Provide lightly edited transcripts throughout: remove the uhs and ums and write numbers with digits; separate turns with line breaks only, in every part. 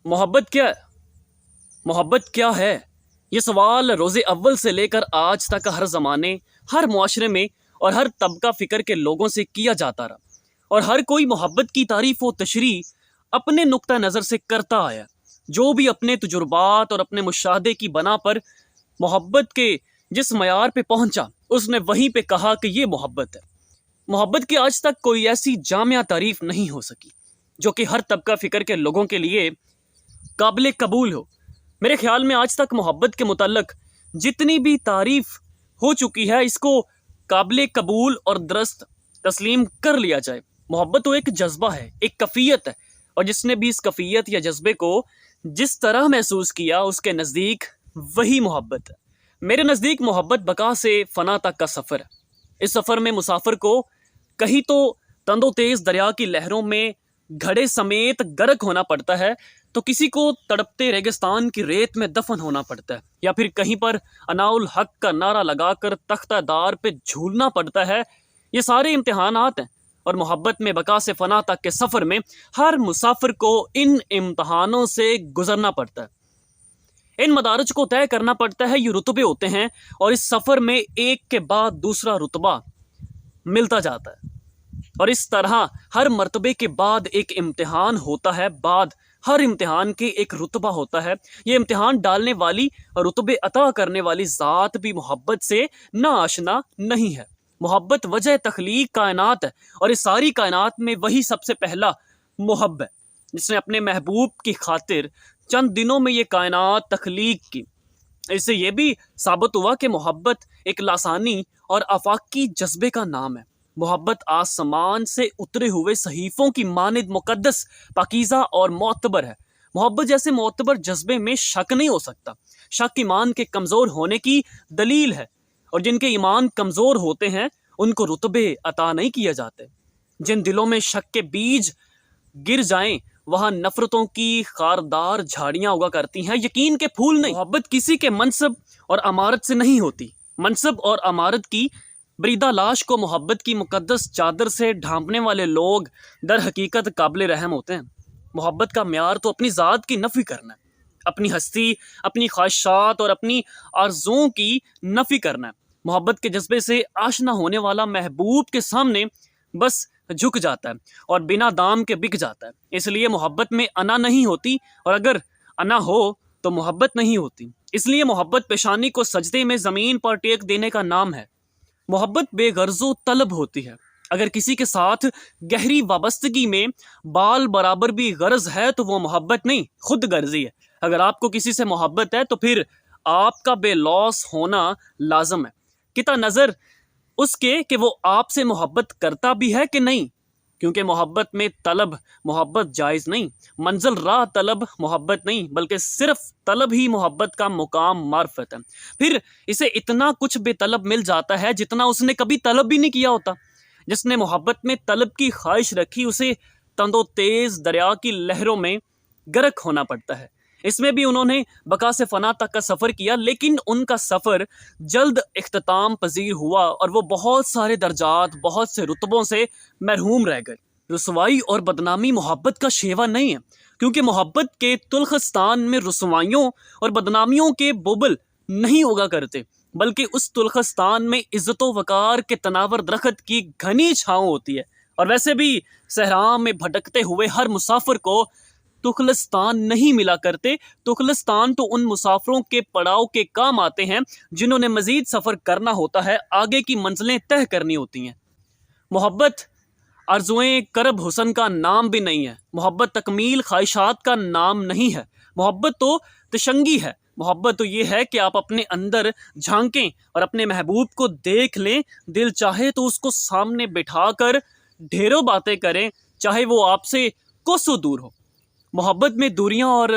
मोहब्बत क्या है? मोहब्बत क्या है? ये सवाल रोज़े अव्वल से लेकर आज तक हर ज़माने, हर मुआशरे में और हर तबका फ़िक्र के लोगों से किया जाता रहा, और हर कोई मोहब्बत की तारीफ़ व तशरीह अपने नुक्ता नज़र से करता आया। जो भी अपने तजुर्बात और अपने मुशाहदे की बना पर मोहब्बत के जिस मयार पे पहुँचा, उसने वहीं पे कहा कि ये मोहब्बत है। मोहब्बत की आज तक कोई ऐसी जामिया तारीफ़ नहीं हो सकी जो कि हर तबका फ़िक्र के लोगों के लिए काबिल कबूल हो। मेरे ख्याल में आज तक मोहब्बत के मुतल्लक जितनी भी तारीफ़ हो चुकी है, इसको काबिल कबूल और दुरुस्त तस्लीम कर लिया जाए। मोहब्बत तो एक जज्बा है, एक कफ़ियत है, और जिसने भी इस कफ़ियत या जज्बे को जिस तरह महसूस किया, उसके नज़दीक वही मोहब्बत है। मेरे नज़दीक मोहब्बत बका से फ़ना तक का सफ़र है। इस सफ़र में मुसाफिर को कहीं तो तंदो तेज़ दरिया की लहरों में घड़े समेत गर्क होना पड़ता है, तो किसी को तड़पते रेगिस्तान की रेत में दफन होना पड़ता है, या फिर कहीं पर अनाउल हक का नारा लगाकर तख्तादार पे झूलना पड़ता है। ये सारे इम्तिहानात हैं, और मोहब्बत में बका से फ़ना तक के सफ़र में हर मुसाफिर को इन इम्तहानों से गुजरना पड़ता है। इन मदारज को तय करना पड़ता है। ये रुतबे होते हैं, और इस सफ़र में एक के बाद दूसरा रुतबा मिलता जाता है, और इस तरह हर मर्तबे के बाद एक इम्तिहान होता है, बाद हर इम्तिहान के एक रुतबा होता है। ये इम्तिहान डालने वाली और रुतबे अता करने वाली ज़ात भी मोहब्बत से ना आशना नहीं है। मोहब्बत वजह तख्लीक कायनात है, और इस सारी कायनात में वही सबसे पहला मुहब्ब है, जिसने अपने महबूब की खातिर चंद दिनों में ये कायनात तख्लीक की। इससे ये भी साबित हुआ कि मोहब्बत एक लासानी और आफाकी जज्बे का नाम है। मोहब्बत आसमान से उतरे हुए सहीफ़ों की मानिद मुकद्दस, पाकीज़ा और मोतबर है। मोहब्बत जैसे मोतबर जज्बे में शक नहीं हो सकता। शक ईमान के कमज़ोर होने की दलील है, और जिनके ईमान कमज़ोर होते हैं उनको रुतबे अता नहीं किए जाते। जिन दिलों में शक के बीज गिर जाएं, वहाँ नफ़रतों की खारदार झाड़ियाँ उगा करती हैं, यकीन के फूल नहीं। मोहब्बत किसी के मनसब और अमारत से नहीं होती। मनसब और अमारत की बरीदा लाश को मोहब्बत की मुकद्दस चादर से ढांपने वाले लोग दर हकीकत काबिल रहम होते हैं। मोहब्बत का म्यार तो अपनी ज़ात की नफ़ी करना है, अपनी हस्ती, अपनी ख्वाहिशात और अपनी आरज़ुओं की नफ़ी करना है। मोहब्बत के जज्बे से आशना होने वाला महबूब के सामने बस झुक जाता है और बिना दाम के बिक जाता है। इसलिए मोहब्बत में अना नहीं होती, और अगर अना हो तो मोहब्बत नहीं होती। इसलिए मोहब्बत पेशानी को सजदे में ज़मीन पर टेक देने का नाम है। मोहब्बत बेगर्ज़ो तलब होती है। अगर किसी के साथ गहरी वाबस्तगी में बाल बराबर भी गर्ज है तो वो मोहब्बत नहीं, खुद गर्जी है। अगर आपको किसी से मोहब्बत है तो फिर आपका बेलौस होना लाजम है, किता नज़र उसके कि वो आपसे मोहब्बत करता भी है कि नहीं, क्योंकि मोहब्बत में तलब मोहब्बत जायज़ नहीं, मंजिल राह तलब मोहब्बत नहीं, बल्कि सिर्फ तलब ही मोहब्बत का मुकाम मार्फत है। फिर इसे इतना कुछ बेतलब मिल जाता है जितना उसने कभी तलब भी नहीं किया होता। जिसने मोहब्बत में तलब की ख्वाहिश रखी, उसे तंदो तेज़ दरिया की लहरों में गर्क होना पड़ता है। इसमें भी उन्होंने बका से फ़ना तक का सफ़र किया, लेकिन उनका सफ़र जल्द इख्तिताम पजीर हुआ, और वो बहुत सारे दर्जात, बहुत से रुतबों से महरूम रह गए। रुसवाई और बदनामी मोहब्बत का शेवा नहीं है, क्योंकि मोहब्बत के तुल्खस्तान में रुसवाइयों और बदनामियों के बुबल नहीं उगा करते, बल्कि उस तुल्खस्तान में इज़्ज़त व वक़ार के तनावर दरख्त की घनी छाँव होती है। और वैसे भी सहरा में भटकते हुए हर मुसाफिर को तुखलिस्तान नहीं मिला करते। तुखलिस्तान तो उन मुसाफिरों के पड़ाव के काम आते हैं जिन्होंने मज़ीद सफ़र करना होता है, आगे की मंजिलें तय करनी होती हैं। मोहब्बत आरज़ुएं करब हुसन का नाम भी नहीं है। मोहब्बत तकमील ख्वाहिशात का नाम नहीं है। मोहब्बत तो तशंगी है। मोहब्बत तो ये है कि आप अपने अंदर झांकें और अपने महबूब को देख लें। दिल चाहे तो उसको सामने बिठा कर ढेरों बातें करें, चाहे वो आपसे कोसों दूर हो। मोहब्बत में दूरियां और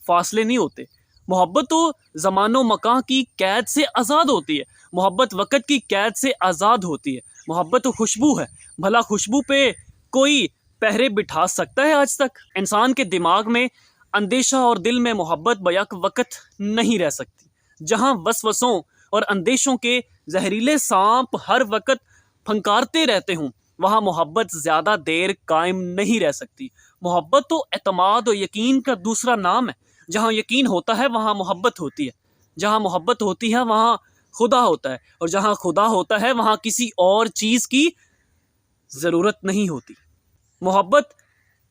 फासले नहीं होते। मोहब्बत तो ज़मानो मकां की कैद से आज़ाद होती है। मोहब्बत वक़्त की कैद से आज़ाद होती है। मोहब्बत तो खुशबू है। भला खुशबू पे कोई पहरे बिठा सकता है आज तक? इंसान के दिमाग में अंदेशा और दिल में मोहब्बत बैक वक़्त नहीं रह सकती। जहाँ वसवसों और अंदेशों के जहरीले सांप हर वक़्त फंकारते रहते हों, वहाँ मोहब्बत ज़्यादा देर कायम नहीं रह सकती। محبت تو اعتماد و یقین کا دوسرا نام ہے۔ جہاں یقین ہوتا ہے وہاں محبت ہوتی ہے، جہاں محبت ہوتی ہے وہاں خدا ہوتا ہے، اور جہاں خدا ہوتا ہے وہاں کسی اور چیز کی ضرورت نہیں ہوتی۔ محبت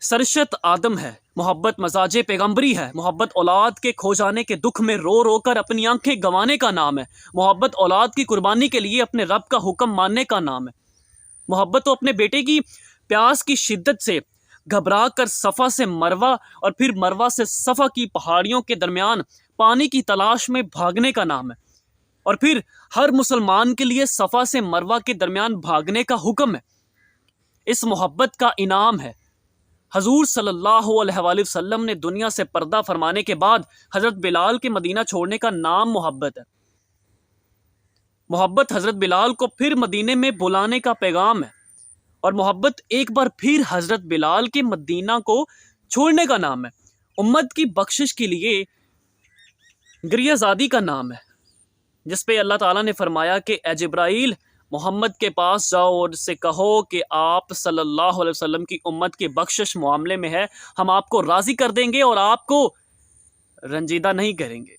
سرشت آدم ہے، محبت مزاج پیغمبری ہے، محبت اولاد کے کھو جانے کے دکھ میں رو رو کر اپنی آنکھیں گنوانے کا نام ہے، محبت اولاد کی قربانی کے لیے اپنے رب کا حکم ماننے کا نام ہے۔ محبت تو اپنے بیٹے کی پیاس کی شدت سے گھبرا کر صفا سے مروہ اور پھر مروہ سے صفا کی پہاڑیوں کے درمیان پانی کی تلاش میں بھاگنے کا نام ہے، اور پھر ہر مسلمان کے لیے صفا سے مروہ کے درمیان بھاگنے کا حکم ہے۔ اس محبت کا انعام ہے۔ حضور صلی اللہ علیہ وآلہ وسلم نے دنیا سے پردہ فرمانے کے بعد حضرت بلال کے مدینہ چھوڑنے کا نام محبت ہے۔ محبت حضرت بلال کو پھر مدینے میں بلانے کا پیغام ہے، اور محبت ایک بار پھر حضرت بلال کے مدینہ کو چھوڑنے کا نام ہے۔ امت کی بخشش کے لیے گریہ زادی کا نام ہے، جس پہ اللہ تعالیٰ نے فرمایا کہ اے جبرائیل، محمد کے پاس جاؤ اور اس سے کہو کہ آپ صلی اللہ علیہ وسلم کی امت کی بخشش معاملے میں ہے، ہم آپ کو راضی کر دیں گے اور آپ کو رنجیدہ نہیں کریں گے۔